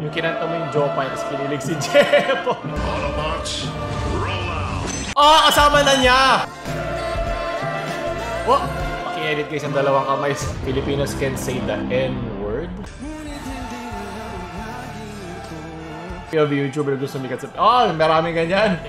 Yung kinanta mo yung Jopay, tapos kinilig si Jepo. Autobots, roll out! Ah, kasama na niya! Oh, paki-edit guys ang dalawang kamay. Filipinos can say the N-word. Yung YouTuber gusto sumikat sa... Oh, maraming ganyan.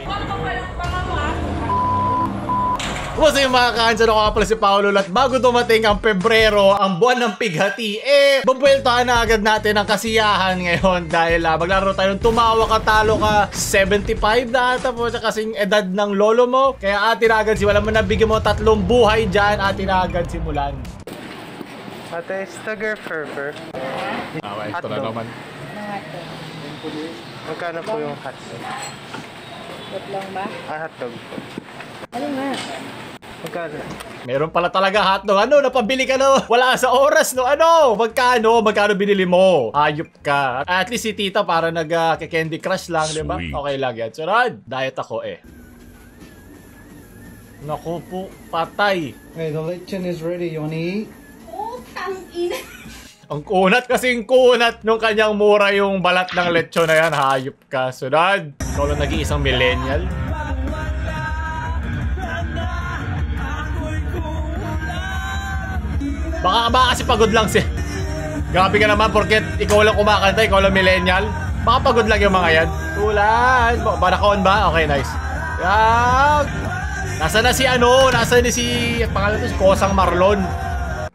Kumusta yung mga kansan? Ako nga pala si Paolo at bago dumating ang Pebrero, ang buwan ng pighati, bubueltahan na agad natin ang kasiyahan ngayon dahil maglaro tayo ng tumawa ka, talo ka, 75 na ata po siya kasing edad ng lolo mo. Kaya atin agad simulan mo na bigyan mo 3 buhay dyan, atin agad simulan. Ate, Stugger Ferber. Okay, ito na naman. Magkano po yung hotdog? Hot lang ba? Hotdog po. Ano nga? Magkano? Meron pala talaga hotdog. Ano, napabili ka na? Wala sa oras, no? Ano? Magkano? Magkano binili mo? Hayop ka. At least si tita para nag-Candy Crush lang, di ba? Okay lang yan. Sunod. Diet ako Naku po, patay. Hey, the lechon is ready. You wanna eat? Utang ina. Ang kunat kasing kunat nung kanyang mura yung balat ng lechon na yan. Hayop ka. Sunod. Ikaw lang nag-iisang millennial. Baka kasi pagod lang siya. Grabe ka naman porket ikaw lang kumakanta, ikaw lang millennial. Baka pagod lang yung mga yan. Tulad. Barakon ba? Okay, nice. Yan. Nasaan na si ano? Nasaan na si... Pangalan to si Kosang Marlon.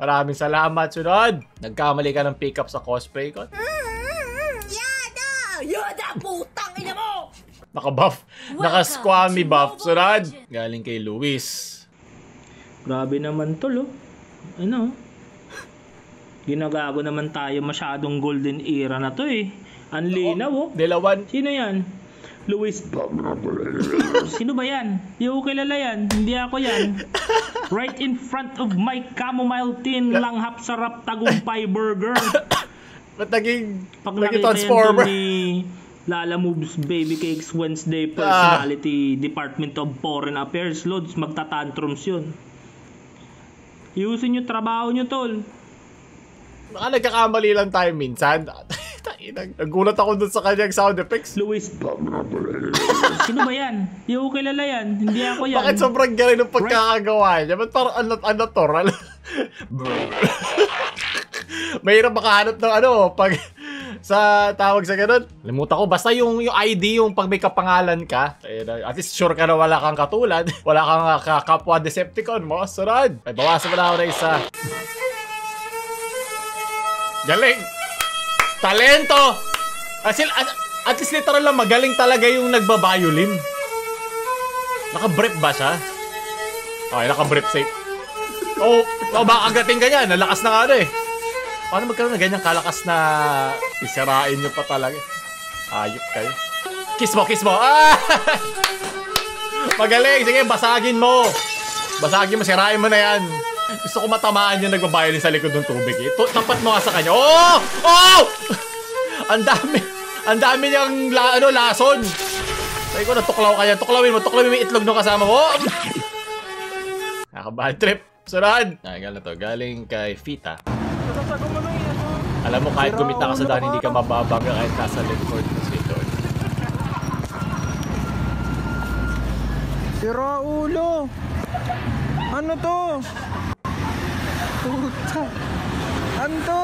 Maraming salamat. Sunod. Nagkamali ka ng pick-up sa cosplay ko. Yada! Yada! Putang ina mo! Naka-buff. Naka-squammy buff. Sunod. Galing kay Luis. Grabe naman tol, oh. Ano? Ginagago naman tayo, masyadong golden era na to eh. Ang linaw, oh. Delawan. Sino yan? Luis. Sino ba yan? Di ko kilala yan. Hindi ako yan. Right in front of my chamomile tin, langhap sarap tagumpay burger. Ba't naging transformer? Ni Lala Moves Baby Cakes Wednesday Personality Department of Foreign Affairs. Lods, magtatantrums yun. Iusin nyo trabaho nyo, tol. Baka nagkakamali lang tayo minsan. Nagulat ako dun sa kanyang sound effects. Luis. Sino ba yan? Di ko kilala yan. Hindi ako yan. Bakit sobrang galing ng pagkakagawa niya? Ba't parang natural? Mahirap makahanap ng pag sa tawag sa ganun. Limutan ko. Basta yung ID, yung pag may kapangalan ka, at least sure ka na wala kang katulad. Wala kang kapwa Decepticon mo. Sunod. Ay, bawasan mo na ako na isa. Galing! Talento! At least literal lang, magaling talaga yung nagbabiolin. Naka-brief ba siya? Okay, naka-brief safe. Oh, baka agating ka niya. Nalakas na nga Paano magkaroon na ganyang kalakas na isirain nyo pa talaga? Ayop kayo. Kiss mo! Ah! Magaling! Sige, basagin mo! Sirain mo na yan. Gusto ko matamaan yung nagbabiolin sa likod ng tubig Tapat mo nga sa kanya. Oh! Oh! Ang dami niyang lason. Sabi ko, natuklaw kaya. Tuklawin mo yung itlog ng kasama mo. Nakabad trip. Sunod. Galing na to. Galing kay Fita. Alam mo, kahit gumita ka sa daan, hindi ka mababangga kahit nasa Linford Street. Sira ulo! Ano to? Puta! Ano to?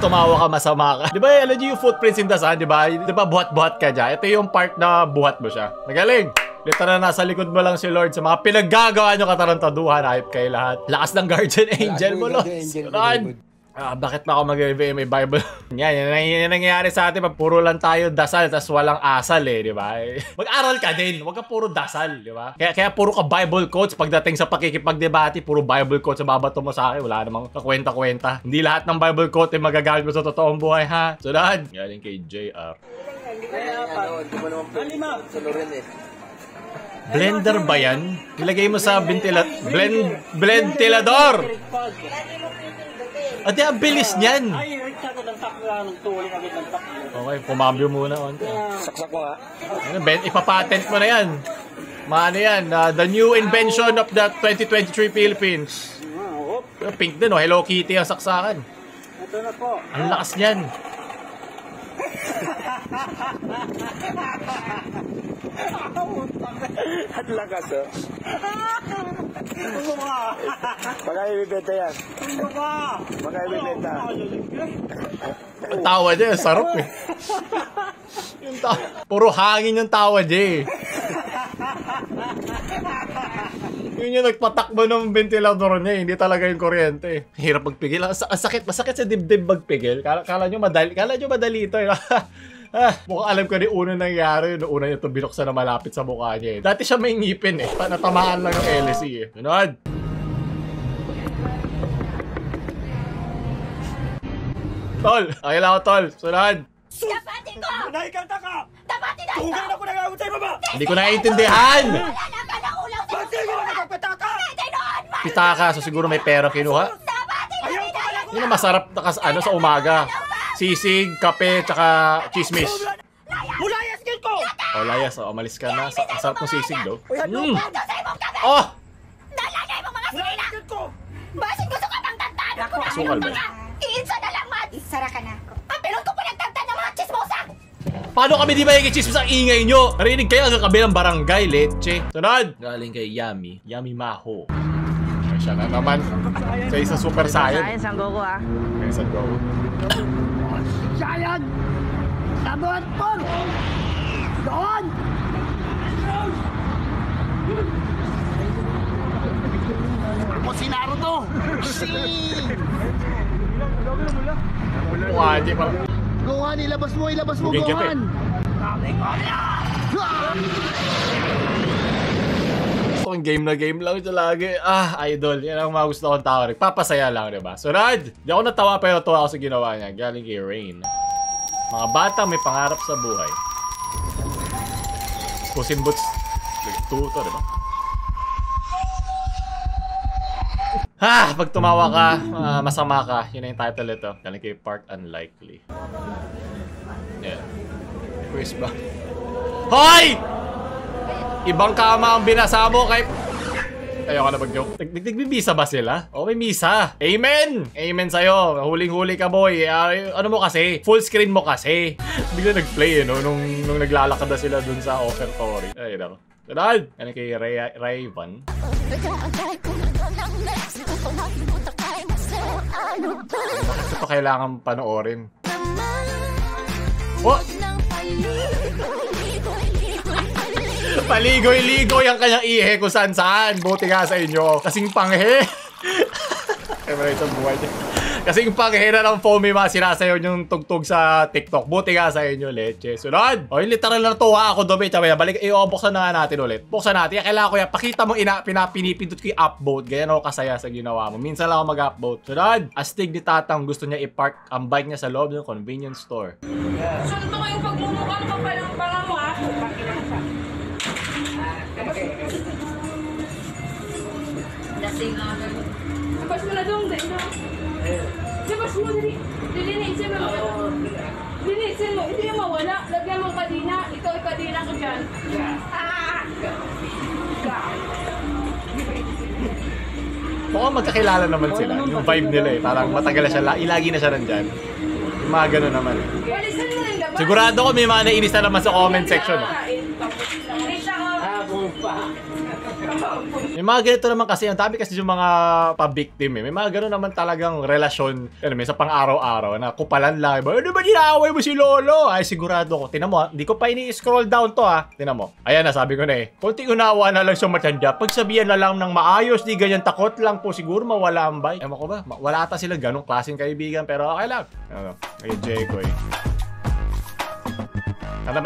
Tumawa ka, masama ka. Di ba, alam niyo yung footprints in the sun, di ba? Di ba, buhat-buhat ka dyan? Ito yung part na buhat mo siya. Magaling! Literal na nasa likod mo lang si Lord sa mga pinaggagawa nyo katarantaduhan. Hype kayo lahat. Lakas ng guardian angel mo, Lord. Bakit pa ako mag-review may Bible? Yan nangyayari sa atin pag puro lang tayo dasal tas walang asal di ba? Mag-aral ka din, wag ka puro dasal, di ba? Kaya puro ka Bible quotes pagdating sa pakikipagdebate, puro Bible quotes sa babato mo sa akin, wala namang kakwenta-kwenta. Hindi lahat ng Bible quote ay magagamit mo sa totoong buhay, ha? Sunod. Galing kay JR. Blender ba yan? Ilagay mo sa ventilador! At ang bilis niyan. Okay, pumambyo muna. Saksak mo nga. Ipapatent mo na yan. Maano yan? The new invention of the 2023 Philippines. Pink din, Hello Kitty ang saksakan. Ito na po. Ang lakas niyan. At lakas, oh. Baka ibibenta yan. Baka ibibenta. Ang tawa niya, sarap eh. Yung puro hangin yung tawa niya eh. Yun yung nagpatakbo ng ventilador niya, hindi talaga yung kuryente. Hirap magpigil. Ang sakit, masakit sa dibdib magpigil. Kala nyo madali ito eh. Mukhang alam ko na yung unang nangyari. Yung una niya ito binuksan na malapit sa mukha niya eh. Dati siya may ngipin eh. Natamaan lang yung LSE eh. Sunod! Tol! Okay lang ako, Tol. Sunod! Dapatin ko! Naikanta ka! Dapatin na ito! Tugan ako nangawag sa'yo ba? Hindi ko naiintindihan! Wala na ka ng ulang sa Ba't kayo nakapataka? Hindi noon! Pitaka, so siguro may pera kinuha. Dapatin na rin na! Yun ang masarap na sa umaga. Sisig, kape, tsaka chismis. Mula yung skill ko! O, layas. O, umalis ka na. Ang sarap ng sisig, do. Ito sa imong kamay! Oh! Nalagay mo mga Mula yung sirina! skill ko! Basin gusto ka pang tantado ko na! Asukal ba? Iinsa na lang, Mad! Isara ka na ako. Ang pilot ko pinagtantan ng mga chismosa! Paano kami di ba i-chismis ang ingay nyo? Narinig kayo hanggang kabilang barangay, leche. Sunod! Galing kay Yami. Yami Maho. Ay, siya na naman. Sa isang Super Saiyan. Science ang Goku ah. Okay, saan go? Science! Sabot po! Doon! Ako si Naruto! Mukha niya pa. Gohan, ilabas mo Buging kita eh. Gohan! Gusto kong game na game lang ito lagi. Idol. Yan ang mga gusto kong tao. Nagpapasaya lang, diba? Sunod! Di ako natawa pero tuwa ako sa ginawa niya. Galing kay Rain. Mga bata may pangarap sa buhay. Puss in Boots. Tuto, diba? Pag tumawa ka, masama ka. Yun na yung title ito. Galing kay Park Unlikely. Yeah. Quiz ba? Hoy! Ibang kama ang binasa mo kay... Ayoko na mag-joke. Nagbibisa ba sila? Oh, may misa. Amen! Amen sa'yo. Huling-huli ka, boy. Ano mo kasi? Full screen mo kasi. Bigla nag-play, no? Nung naglalakad na sila dun sa offertory. Ay, nako. Sunod! Ano kay Rayvan? Bakit ito kailangan panoorin? Oh! Paligoy-ligoy ang kanyang ihe kung saan-saan. Buti nga sa inyo. Kasing panghe. Ay, wala itong buhay niya. Kasing panghe na ng foamy mga sinasayaw yung tugtog sa TikTok. Buti nga sa inyo, leche. Sunod! O, yung literal na natuwa ako doon. Balik, buksan na nga natin ulit. Buksan natin. Kailangan ko yan. Pakita mo, pinipindot ko yung upvote. Ganyan ako kasaya sa ginawa mo. Minsan lang ako mag-upvote. Sunod! Astig ni Tatang gusto niya i-park ang bike niya sa loob ng convenience store. Sunod ko yung pagmumukhang ka pa ng pala mo ha. Labas mo na doon, dahil na. Labas mo, lilinisin mo. Lilinisin mo, hindi yung mawala. Lagyan mong kadina. Ito ay kadina ko dyan. Mukhang magkakilala naman sila. Yung vibe nila eh. Parang matagal na siya. Ilagi na siya nandyan. Yung mga gano'n naman eh. Walisan mo yung labas. Sigurado ko may mga nainis na naman sa comment section. May mga ganito naman kasi, ang dami kasi yung mga pa-victim eh. May mga gano'n naman talagang relasyon, may sa pang-araw-araw na kupalan lang. Ano ba ninaaway mo si Lolo? Ay, sigurado ko. Tinan mo, hindi ko pa ini-scroll down to ha. Tinan mo. Ayan na, sabi ko na eh. Konting unawa na lang sa matanda. Pagsabihan na lang ng maayos, di ganyan takot lang po. Siguro mawala ang bike. Ewan ko ba? Wala ata sila ganong klaseng kaibigan, pero okay lang. Ano, kay Jeko eh. Sana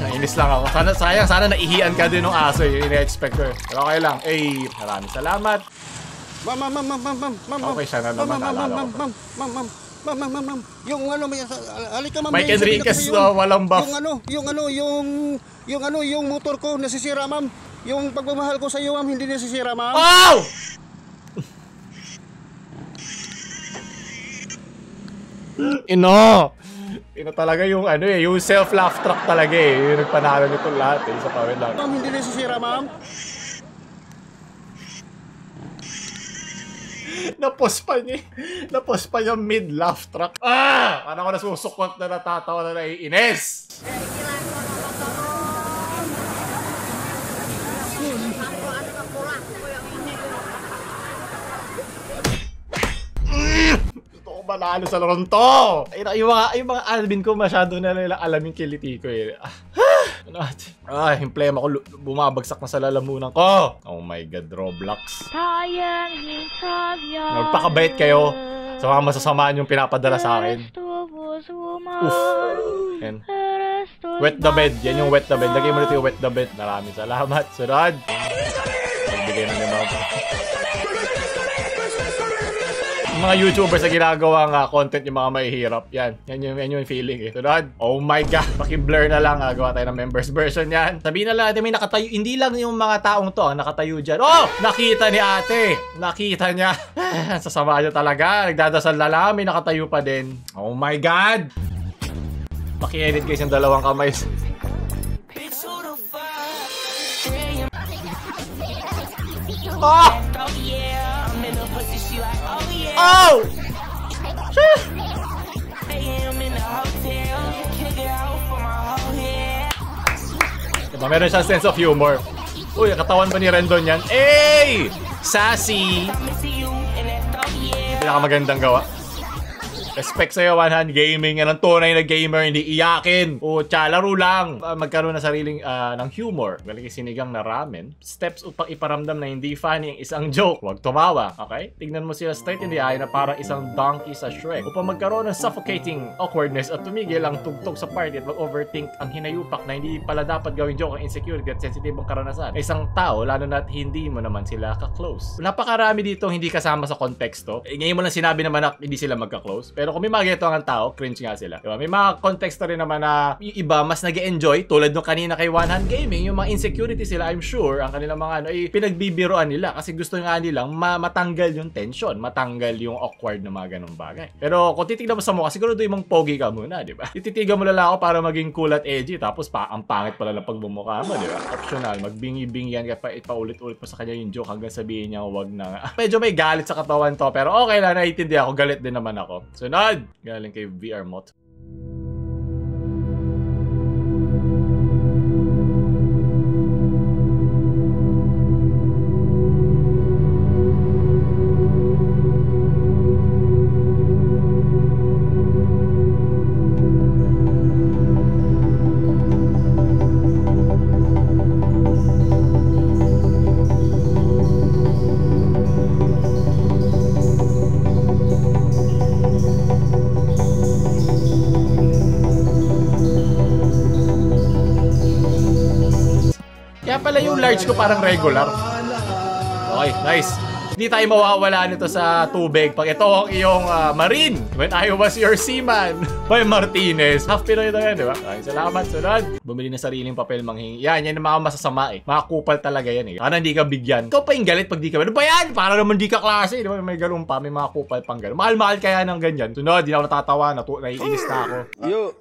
nainis lang ako. Sana naihian ka din ng aso eh. Ina-expect ko eh. Pero okay lang. Maraming salamat. Okay, siya na naman. Ma'am. Yung ano, halika ma'am. Mike Enriquez walang buff. Yung motor ko nasisira ma'am. Yung pagmamahal ko sa iyo ma'am, hindi nasisira ma'am. Wow! Ino talaga yung yung self-laugh track talaga eh. Yung nagpanalo nito lahat eh. Sa pawin lang. Ma'am, hindi nasisira ma'am. Napos pa niya mid-laugh track. Parang ako nasusukot na natatawa na naiinis. Gusto ko manalo sa laron to. Yung mga admin ko masyado na nila alam yung kiliti ko eh. Emplema ko bumabagsak na sa lalamunan ko. Oh my god, Roblox. Magpakabait kayo sa mga masasamaan yung pinapadala sa akin. Oof. Yan. Wet the bed. Yan yung wet the bed. Lagay mo nito yung wet the bed. Maraming salamat. Sunod. Magbigay na naman ako. Mga YouTubers na ginagawang content yung mga mahihirap. Yan yung feeling eh. Sunod. Oh my god. Paki-blur na lang. Gawa tayo ng members version yan. Sabihin na lang natin may nakatayo. Hindi lang yung mga taong to nakatayo dyan. Oh! Nakita ni ate. Nakita niya. Sasama niya talaga. Nagdadasal na lang. May nakatayo pa din. Oh my god. Paki-edit guys yung dalawang kamay. Oh! Oh! Diba, meron siyang sense of humor. Uy, katawan ba ni Rendon yan? Hey! Sassy! Pinakamagandang gawa. Respect sa'yo, One Hand Gaming. Yan ang tunay na gamer, hindi iyakin. O, laro lang. Magkaroon na sariling ng humor. Galing sinigang na ramen. Steps upang iparamdam na hindi funny ang isang joke. Huwag tumawa, okay? Tignan mo sila straight in the eye na parang isang donkey sa Shrek. Upang magkaroon ng suffocating awkwardness at tumigil ang tugtog sa party at mag-overthink ang hinayupak na hindi pala dapat gawing joke ang insecurity at sensitibong karanasan. Isang tao, lalo na't hindi mo naman sila ka-close. Napakarami dito hindi kasama sa konteksto. Ngayon mo lang sinabi naman na hindi sila magka-close. Pero kung may mga ganito ang tao, cringe nga sila. Diba? May mga konteksto rin naman na yung iba mas nag-enjoy tulad nung kanina kay One Hand Gaming, yung mga insecurity sila, I'm sure, ang kanilang mga pinagbibiroan nila kasi gusto nga nilang matanggal yung tension, matanggal yung awkward na mga ganung bagay. Pero kung titignan mo sa mukha, siguro doon yung pogi ka muna, di ba? Tititigan mo lang ako para maging cool at edgy, tapos ang pangit pala ng pagbumukha mo, di ba? Optional, magbingi-bingi yan, paulit-ulit mo sa kanya yung joke hanggang sabihin niya wag na. Medyo may galit sa katawan to, pero okay lang, naiintindihan ako, galit din naman ako. Sunod! Galing kay VR Mot. Pala yung large ko parang regular. Okay, nice. Hindi tayo mawawala nito sa tubig pag ito ang iyong marine. When I was your seaman. Boy Martinez. Half Pinoy na yan, di ba? Ay, salamat. Sunod. Bumili ng sariling papel manghingi. Yan yung mga masasama eh. Mga kupal talaga yan eh. Sana hindi ka bigyan. Ikaw pa yung galit pag di ka. Ano ba yan? Para naman di ka klase. Di ba? May ganun pa. May mga kupal pang ganun. Mahal-mahal kaya ng ganyan. Sunod, di na ako natatawa. Naiinis na ako. Yo.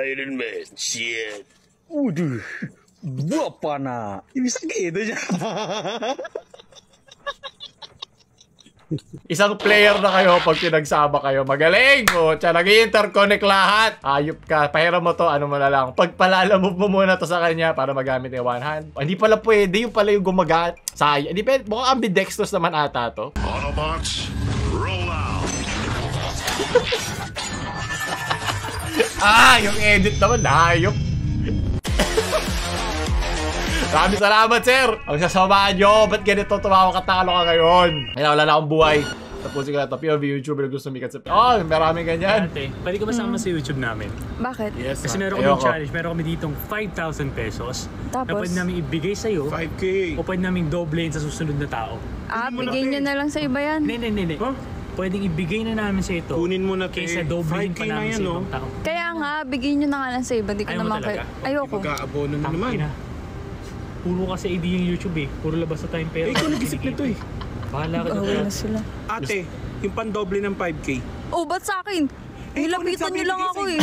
Iron Man, shit. Uduh. Buapa na. Ibig sabihin dyan. Isang player na kayo pag pinagsama kayo. Magaling! O, nag-interconnect lahat. Ayop ka. Pahiram mo to. Ano mo na lang. Pagpalalamove mo muna to sa kanya para magamit yung one hand. Hindi pala pwede. Yung pala yung gumagat. Sayang. Hindi pwede. Mukhang ambidextrous naman ata to. Autobots, roll out. Yung edit naman. Ayop. Maraming salamat, sir! Ang sasamaan nyo, ba't ganito tumawa katalo ka ngayon? Kaya wala na akong buhay. Tapusin ko na ito. POV YouTuber na gusto sumikat sa... maraming ganyan. Ate, pwede ka masama sa YouTube namin. Bakit? Yes, Kasi meron kami challenge. Meron kami ditong 5,000 pesos. Tapos? Na pwede namin ibigay sa'yo. 5K. O pwede namin doblein sa susunod na tao. Bigay nyo na lang sa iba yan. Hindi. Huh? Pwedeng ibigay na namin sa ito. Kunin mo na kaysa doblein pa namin sa ibang tao. Kaya nga, bigay nyo na nga lang sa iba. Di ko Ayaw mo naman kayo. talaga? Ayoko. Mag-aabono na naman. Puro kasi ID yung YouTube eh. Puro labas sa time pero. Ikaw nag-isip nito eh. Bahala ka Bawal dyan. na sila. Ate, yung pandoble ng 5K. Oh, ba't sa akin? Lapitan niyo lang ako eh.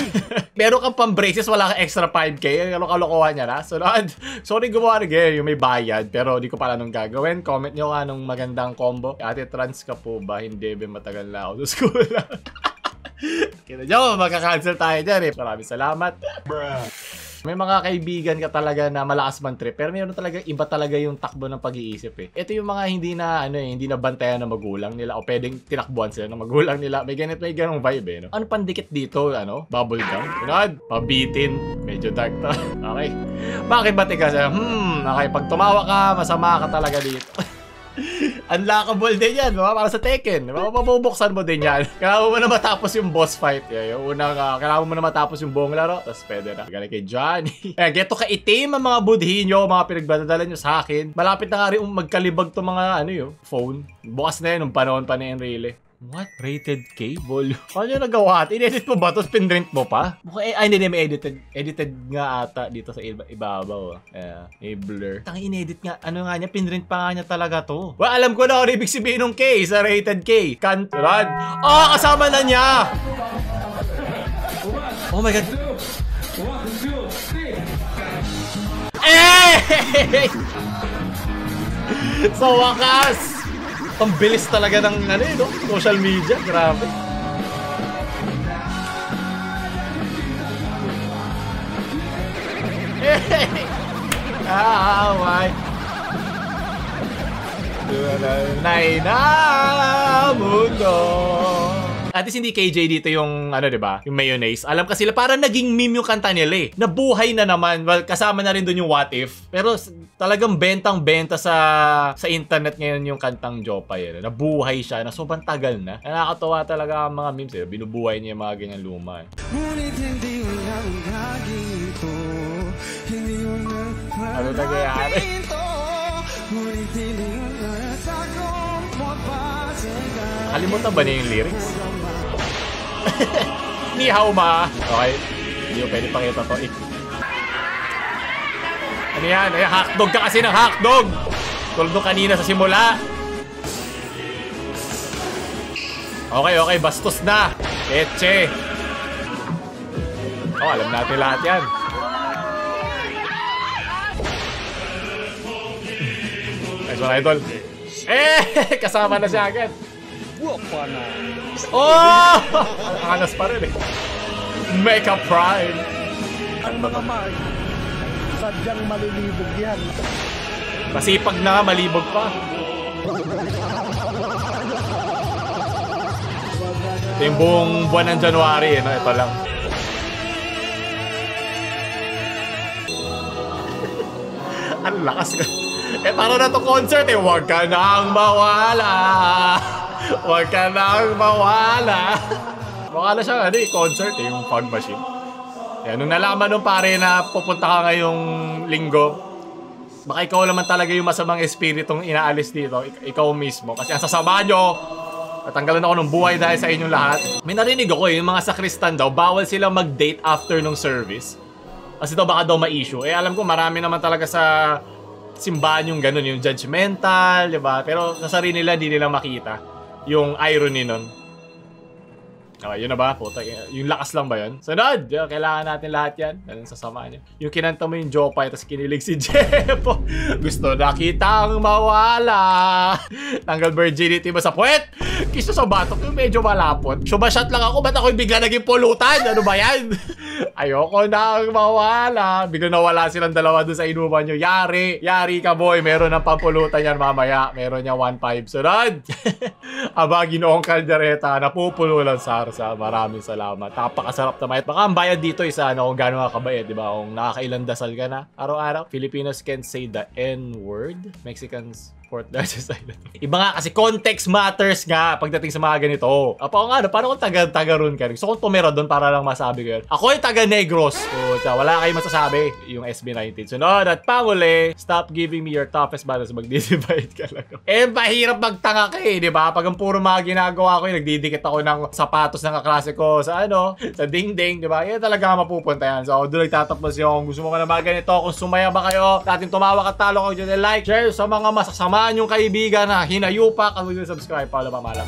Meron kang pang-braces, wala kang extra 5K. Ano kalokohan niya na? Sunod. Sorry gumawa rin kayo, yung may bayad. Pero di ko pala anong gagawin. Comment nyo ka anong magandang combo. Ate, trans ka po ba? Hindi, matagal na ako sa school. Kita nyo, magka-cancel tayo dyan eh. Maraming salamat. May mga kaibigan ka talaga na malakas man trip, pero meron talaga iba talaga yung takbo ng pag-iisip eh. Ito yung mga hindi na hindi na bantayan ng magulang nila o pwedeng tinakbuhan sila ng magulang nila. May ganong vibe eh, no? Ano pandikit dito, bubble gum? Sunod, pabitin. Medyo dark to. Okay. Bakit ba tigas? Okay, pag tumawa ka, masama ka talaga dito. Unlockable din yan, para sa Tekken. Mabubuksan mo din yan. Kailangan mo na matapos yung boss fight. Yung unang, kailangan mo na matapos yung buong laro. Tapos pwede na. Galing kay Johnny. Geto ka itim ang mga budhin nyo, mga pinagbadadala nyo sa akin. Malapit na nga rin magkalibag to mga phone. Bukas na yun, nung panahon pa ni Enrile. What? Rated K? Volume? Paano nyo nagawa? Inedit mo ba? Tapos pinrint mo pa? Hindi, may edited. Edited nga ata dito sa ibabaw. May blur. Tangi inedit nga. Ano nga niya? Pinrint pa nga niya talaga to. Well, alam ko na ano ibig sabihin ng K sa rated K. Kanturan. Kasama na niya! Oh my God. Sa wakas! Ang bilis talaga ng social media. Grabe. Why? Tunay na mundo. At least hindi KJ dito yung diba? Yung mayonnaise. Alam kasi sila parang naging meme yung kanta nila eh. Nabuhay na naman. Well, kasama na rin doon yung What If. Pero talagang bentang-benta sa internet ngayon yung kantang Jopay. Nabuhay siya na sobrang tagal na. Nakakatawa talaga ang mga memes eh. Binubuhay niya yung mga ganyan luma eh. Ano nangyayari? Kalimutan ba niya yung lyrics? Ni hao ma. Okay. Hindi ko pwede pakita to. Ano yan? Ay, hotdog ka kasi ng hotdog. Tulad nung kanina sa simula. Okay. Bastos na. Eche. Alam natin lahat yan. Nice one, idol. Kasama na siya agad. Guwapa na. Angas pa rin eh. Mecha Prime. Ang mga mag. Sadyang malilibog yan. Masipag na, malibog pa. Ito yung buong buwan ng January, ito lang. Ang lakas ka. Para na to concert eh. Huwag ka nang mawala. Huwag ka nang mawala. Mukha na siya concert eh, yung fog machine. Nung nalaman nung pare na pupunta ka ngayong linggo, baka ikaw naman talaga yung masamang espiritong inaalis dito. Ikaw mismo. Kasi ang sasama nyo, natanggalan ako ng buhay dahil sa inyong lahat. May narinig ako yung mga sakristan daw, bawal silang mag-date after nung service. Kasi daw baka daw ma-issue. Alam ko marami naman talaga sa simbahan yung ganun, yung judgmental, diba? Pero sa sarili nila, di nila makita yung irony nun. Okay, yun na ba? Puta, yung lakas lang ba yun? Sunod! Kailangan natin lahat yan. Anong sasama niya? Yung kinanta mo yung Jopay, tapos kinilig si Jepo. Gusto na kitang mawala. Tanggal virginity mo sa puwet. Kiso sa batok yung medyo malapot. Subashot lang ako, ba't ako'y bigla naging pulutan? Ano ba yan? Ayoko nang mawala. Bigla nawala silang dalawa doon sa inuman nyo. Yari ka boy. Meron ng pampulutan yan mamaya. Meron niya 1.5. Sunod! Aba, Ginoong Caldereta. Napupulo lang sa maraming salamat. Napakasarap na mayat. Baka ang bayad dito isa kung gano'n ka kabayad, di ba? Kung nakakailang dasal ka na araw-araw. Filipinos can't say the N-word. Mexicans fourth largest island. Iba nga kasi context matters nga pagdating sa mga ganito. Paano kung taga-ron ka? Gusto kong tumira doon para lang masabi ko yun. Ako ay taga-Negros. Wala kayong masasabi. Yung SB19. Sunod at panguli, stop giving me your toughest battles. Magdi-divide ka lang. Mahirap magtanga ka di ba? Pag ang puro mga ginagawa ko, nagdidikit ako ng sapatos ng kaklase ko sa sa dingding, di ba? Yan talaga mapupunta yan. So, doon nagtatapos yung gusto mo ka na mga ganito. Kung sumaya ba kayo, natin tumawa ka, talo ko dyan, like, share sa mga masasama yung kaibigan na hinayupa, kung subscribe para ba malam.